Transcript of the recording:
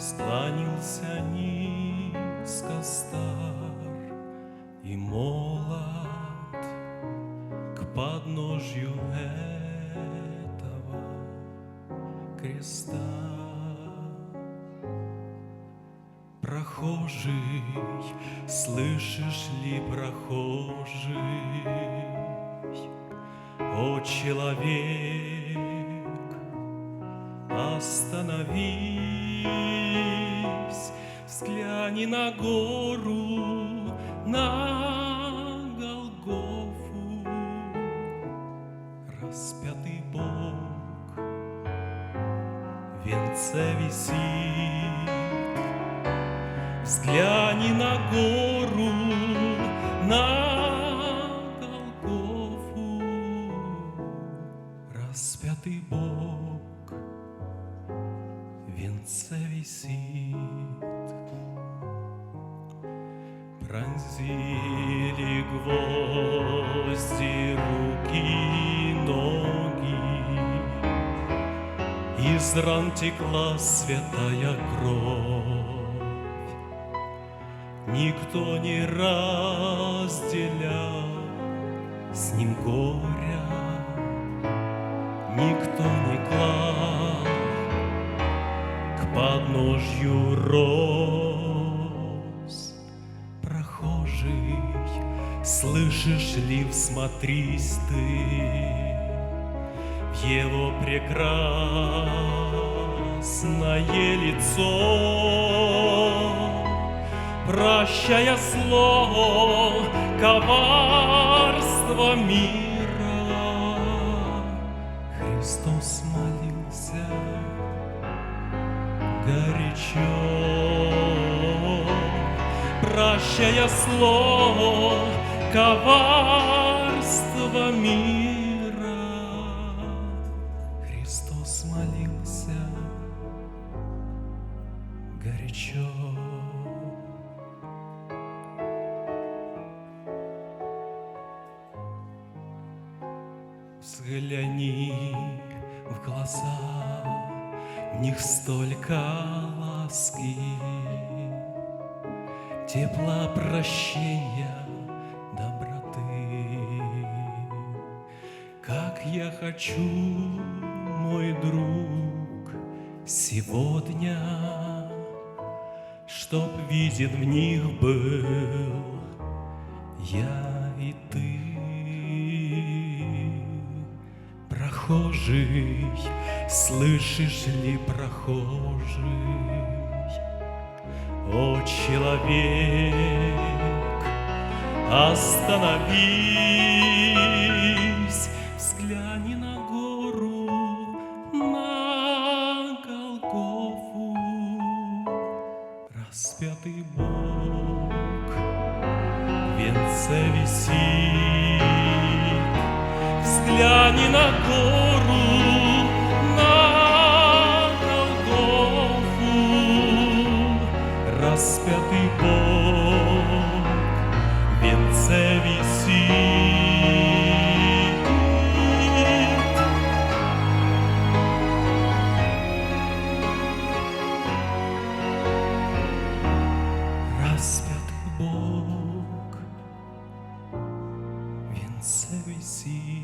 Склонился низко стар и молод к подножью этого креста. Прохожий, слышишь ли, прохожий, о человек, остановись, взгляни на гору, на Голгофу. Распятый Бог в венце висит. Взгляни на гору, на Голгофу. Распятый Бог в венце висит. Пронзили гвозди руки и ноги, из ран текла святая кровь. Никто не разделял с ним горя, никто не клал к подножью роз. Прохожий, слышишь ли, всмотрись ты в его прекрасное лицо, прощая зло, коварство мира. Христос молился горячо, прощая зло, коварство мира. Христос молился горячо. Взгляни в глаза, в них столько ласки, тепла, прощения, доброты. Как я хочу, мой друг, сегодня, чтоб виден в них был я и ты. Прохожий, слышишь ли, прохожий, о человек, остановись, взгляни на гору, на Голгофу. Распятый Бог в венце висит. Взгляни на гору, на Голгофу. Распятый Бог в венце висит. Распятый Бог в венце висит.